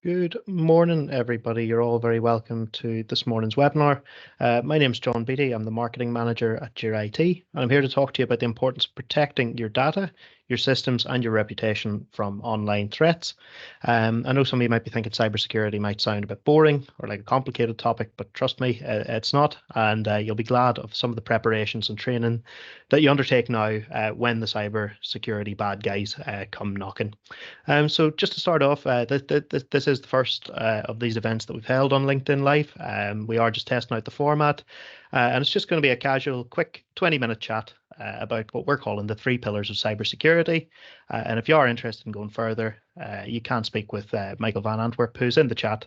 Good morning, everybody. You're all very welcome to this morning's webinar. My name is John Beattie. I'm the marketing manager at Jira IT, and I'm here to talk to you about the importance of protecting your data, your systems, and your reputation from online threats. I know some of you might be thinking cybersecurity might sound a bit boring or like a complicated topic, but trust me, it's not. And you'll be glad of some of the preparations and training that you undertake now when the cybersecurity bad guys come knocking. So just to start off, this is the first of these events that we've held on LinkedIn Live. We are just testing out the format, and it's just going to be a casual, quick 20-minute chat about what we're calling the three pillars of cybersecurity. And if you are interested in going further, you can speak with Michael Van Antwerp, who's in the chat,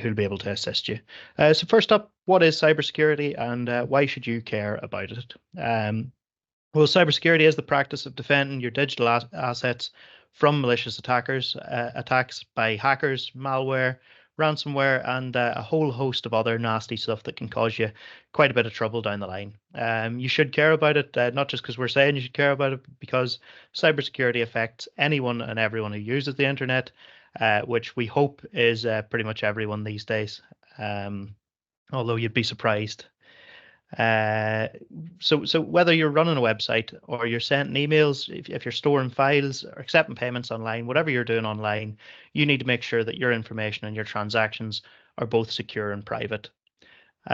who'll be able to assist you. So first up, what is cybersecurity and why should you care about it? Well, cybersecurity is the practice of defending your digital assets from malicious attacks by hackers, malware, ransomware, and a whole host of other nasty stuff that can cause you quite a bit of trouble down the line. You should care about it, not just because we're saying you should care about it, because cybersecurity affects anyone and everyone who uses the internet, which we hope is pretty much everyone these days. Although you'd be surprised. Uh, so whether you're running a website or you're sending emails, if you're storing files or accepting payments online, whatever you're doing online, you need to make sure that your information and your transactions are both secure and private.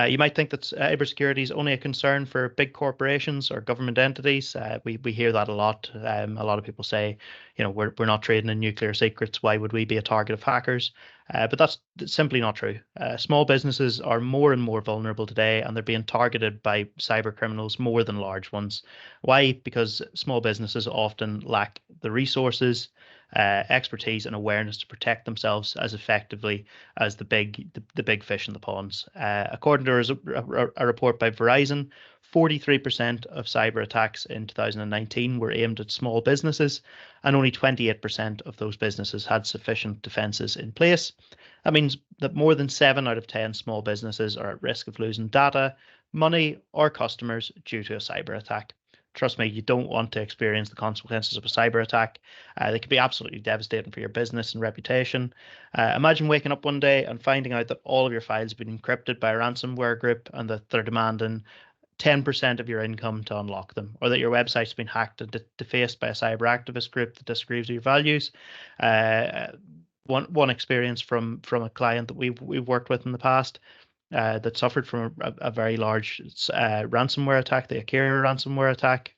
You might think that cybersecurity is only a concern for big corporations or government entities. We hear that a lot. A lot of people say, we're not trading in nuclear secrets. Why would we be a target of hackers? But that's simply not true. Small businesses are more and more vulnerable today, and they're being targeted by cyber criminals more than large ones. Why? Because small businesses often lack the resources, expertise, and awareness to protect themselves as effectively as the big fish in the ponds. According to a report by Verizon, 43% of cyber attacks in 2019 were aimed at small businesses, and only 28% of those businesses had sufficient defenses in place. That means that more than 7 out of 10 small businesses are at risk of losing data, money, or customers due to a cyber attack. Trust me, you don't want to experience the consequences of a cyber attack. They can be absolutely devastating for your business and reputation. Imagine waking up one day and finding out that all of your files have been encrypted by a ransomware group and that they're demanding 10% of your income to unlock them, or that your website's been hacked and defaced by a cyber activist group that disagrees with your values. One experience from a client that we've worked with in the past that suffered from a very large ransomware attack, the Akira ransomware attack.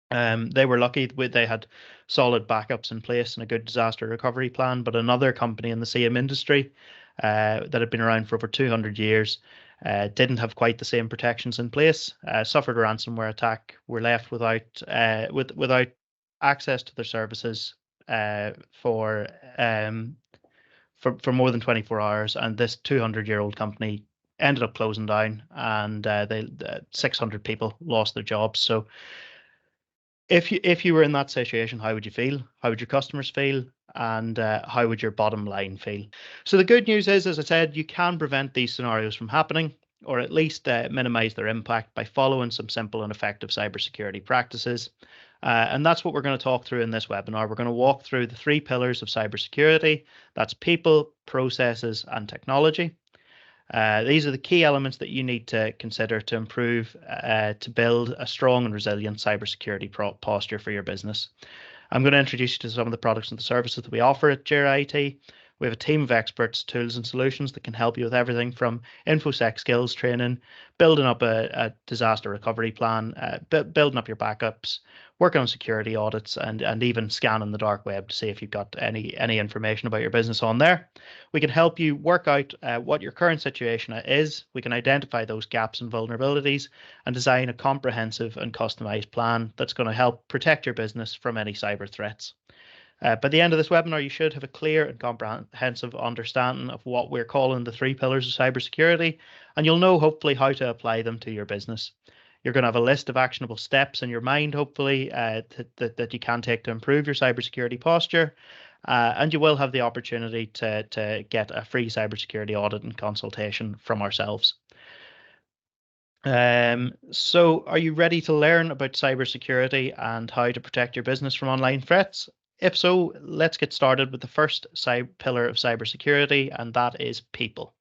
They were lucky they had solid backups in place and a good disaster recovery plan, but another company in the same industry that had been around for over 200 years didn't have quite the same protections in place, suffered a ransomware attack, were left without access to their services for more than 24 hours, and this 200-year-old company ended up closing down, and 600 people lost their jobs. So if you were in that situation, how would you feel? How would your customers feel? And how would your bottom line feel? So the good news is, as I said, you can prevent these scenarios from happening, or at least minimize their impact by following some simple and effective cybersecurity practices. And that's what we're going to talk through in this webinar. We're going to walk through the three pillars of cybersecurity. That's people, processes, and technology. These are the key elements that you need to consider to improve, to build a strong and resilient cybersecurity posture for your business. I'm going to introduce you to some of the products and the services that we offer at Jira IT. We have a team of experts, tools, and solutions that can help you with everything from InfoSec skills training, building up a disaster recovery plan, building up your backups, working on security audits, and even scanning the dark web to see if you've got any information about your business on there. We can help you work out what your current situation is. We can identify those gaps and vulnerabilities and design a comprehensive and customized plan that's going to help protect your business from any cyber threats. By the end of this webinar, you should have a clear and comprehensive understanding of what we're calling the three pillars of cybersecurity, and you'll know hopefully how to apply them to your business. You're going to have a list of actionable steps in your mind, hopefully, that you can take to improve your cybersecurity posture, and you will have the opportunity to get a free cybersecurity audit and consultation from ourselves. So are you ready to learn about cybersecurity and how to protect your business from online threats? If so, let's get started with the first pillar of cybersecurity, and that is people.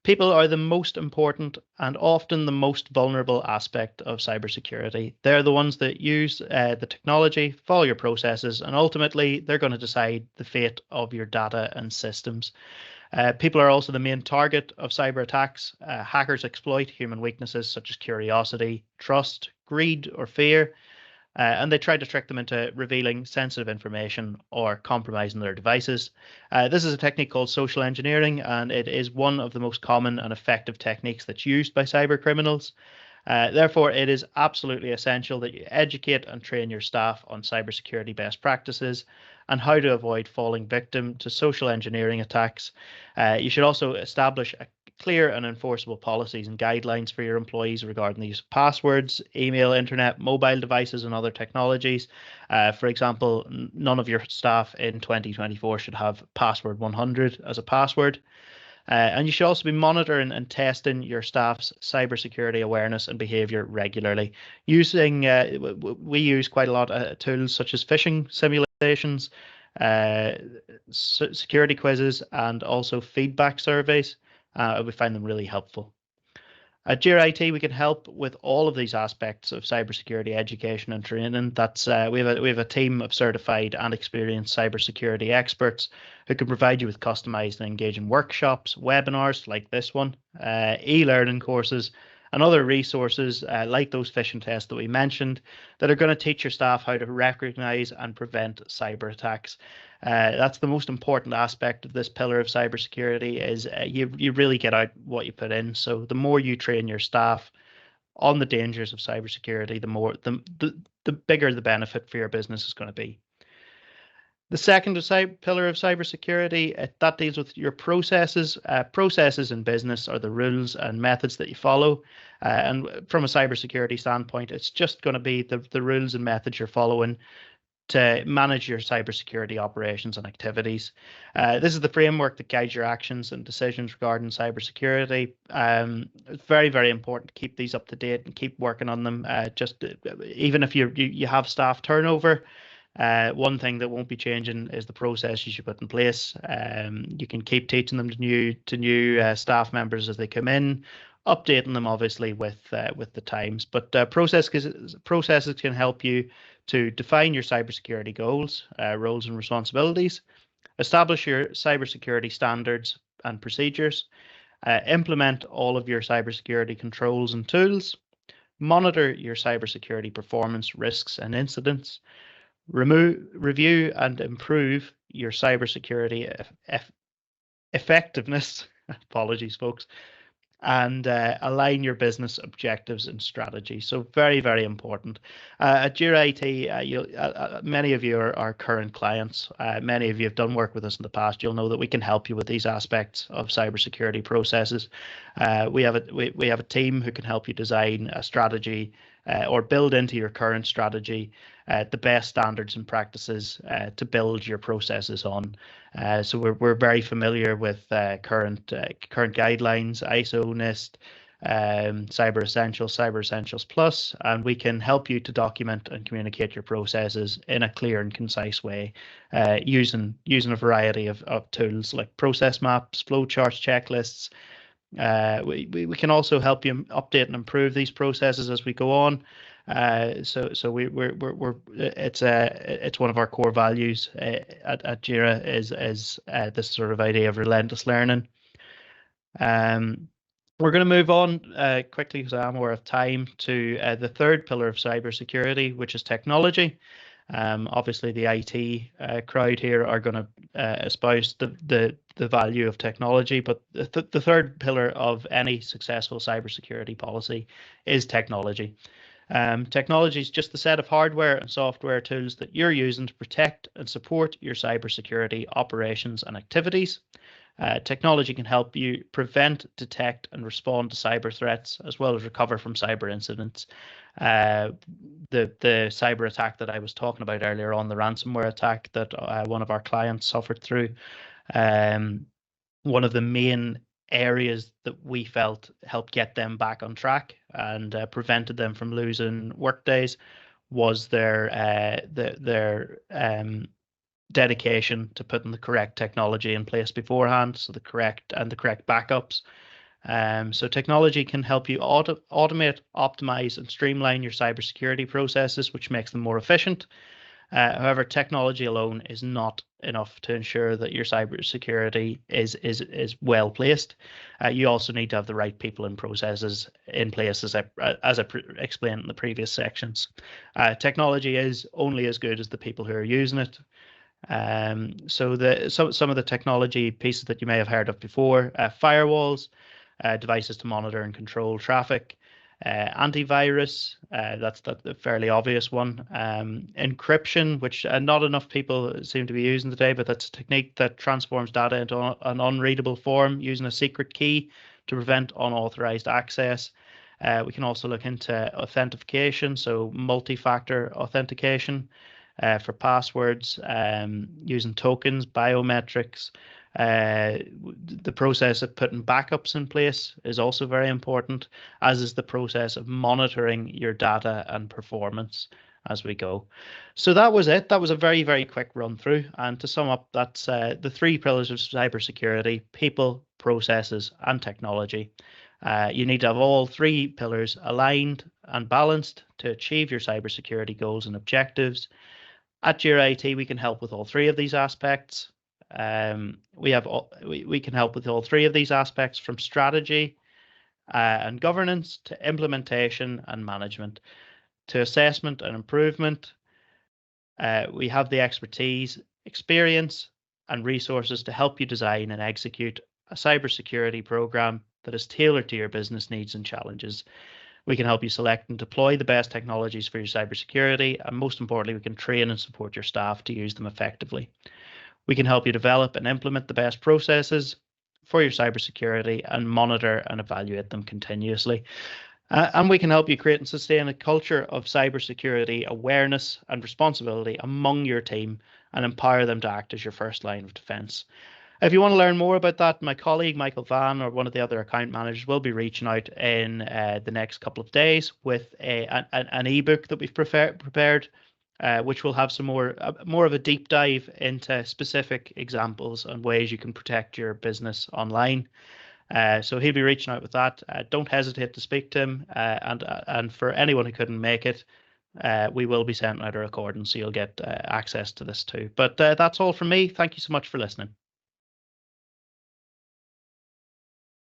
People are the most important and often the most vulnerable aspect of cybersecurity. They're the ones that use the technology, follow your processes, and ultimately they're going to decide the fate of your data and systems. People are also the main target of cyber attacks. Hackers exploit human weaknesses such as curiosity, trust, greed, or fear, and they try to trick them into revealing sensitive information or compromising their devices. This is a technique called social engineering, and it is one of the most common and effective techniques that's used by cyber criminals. Therefore, it is absolutely essential that you educate and train your staff on cybersecurity best practices and how to avoid falling victim to social engineering attacks. You should also establish a clear and enforceable policies and guidelines for your employees regarding the use of passwords, email, internet, mobile devices, and other technologies. For example, none of your staff in 2024 should have password 100 as a password. And you should also be monitoring and testing your staff's cybersecurity awareness and behavior regularly. We use quite a lot of tools such as phishing simulations, uh, security quizzes, and also feedback surveys. We find them really helpful. At Jira IT, we can help with all of these aspects of cybersecurity education and training. We have a team of certified and experienced cybersecurity experts who can provide you with customized and engaging workshops, webinars like this one, e-learning courses, and other resources like those phishing tests that we mentioned that are going to teach your staff how to recognize and prevent cyber attacks. That's the most important aspect of this pillar of cybersecurity is you really get out what you put in. So the more you train your staff on the dangers of cybersecurity, the bigger the benefit for your business is going to be. The second pillar of cybersecurity that deals with your processes. Processes in business are the rules and methods that you follow. And from a cybersecurity standpoint, it's just going to be the rules and methods you're following to manage your cybersecurity operations and activities. This is the framework that guides your actions and decisions regarding cybersecurity. It's very, very important to keep these up to date and keep working on them. Even if you have staff turnover, one thing that won't be changing is the processes you put in place. You can keep teaching them to new staff members as they come in, updating them obviously with the times. But processes can help you to define your cybersecurity goals, roles and responsibilities, establish your cybersecurity standards and procedures, implement all of your cybersecurity controls and tools, monitor your cybersecurity performance, risks and incidents, review and improve your cybersecurity effectiveness. Apologies, folks. And align your business objectives and strategy. So very, very important. At Jira IT, many of you are current clients. Many of you have done work with us in the past. You'll know that we can help you with these aspects of cybersecurity processes. We have a team who can help you design a strategy or build into your current strategy the best standards and practices to build your processes on. So we're very familiar with current guidelines, ISO, NIST, Cyber Essentials, Cyber Essentials Plus, and we can help you to document and communicate your processes in a clear and concise way, using a variety of tools like process maps, flowcharts, checklists. We can also help you update and improve these processes as we go on. So it's one of our core values at Jira is this sort of idea of relentless learning. We're going to move on quickly because I am aware of time to the third pillar of cybersecurity, which is technology. Obviously, the IT crowd here are going to espouse the value of technology, but the third pillar of any successful cybersecurity policy is technology. Technology is just the set of hardware and software tools that you're using to protect and support your cybersecurity operations and activities. Technology can help you prevent, detect, and respond to cyber threats, as well as recover from cyber incidents. The cyber attack that I was talking about earlier on, the ransomware attack that one of our clients suffered through, one of the main areas that we felt helped get them back on track and prevented them from losing work days was their dedication to putting the correct technology in place beforehand, so the correct backups. So technology can help you automate, optimize, and streamline your cybersecurity processes, which makes them more efficient. However, technology alone is not enough to ensure that your cybersecurity is well placed. You also need to have the right people and processes in place, as I explained in the previous sections. Technology is only as good as the people who are using it. Some of the technology pieces that you may have heard of before: firewalls, devices to monitor and control traffic, antivirus, that's the fairly obvious one. Encryption, which not enough people seem to be using today, but that's a technique that transforms data into an unreadable form using a secret key to prevent unauthorized access. We can also look into authentication, so multi-factor authentication for passwords, using tokens, biometrics. The process of putting backups in place is also very important, as is the process of monitoring your data and performance as we go. So that was it. That was a very, very quick run through. And to sum up, that's the three pillars of cybersecurity: people, processes, and technology. You need to have all three pillars aligned and balanced to achieve your cybersecurity goals and objectives. At GRIT, we can help with all three of these aspects. We can help with all three of these aspects, from strategy and governance to implementation and management to assessment and improvement. We have the expertise, experience, and resources to help you design and execute a cybersecurity program that is tailored to your business needs and challenges. We can help you select and deploy the best technologies for your cybersecurity, and most importantly, we can train and support your staff to use them effectively. We can help you develop and implement the best processes for your cybersecurity and monitor and evaluate them continuously. And we can help you create and sustain a culture of cybersecurity awareness and responsibility among your team and empower them to act as your first line of defense. If you want to learn more about that, my colleague Michael Van or one of the other account managers will be reaching out in the next couple of days with an ebook that we've prepared, which will have some more of a deep dive into specific examples and ways you can protect your business online. So he'll be reaching out with that. Don't hesitate to speak to him. And for anyone who couldn't make it, we will be sending out a recording, so you'll get access to this too. But that's all from me. Thank you so much for listening.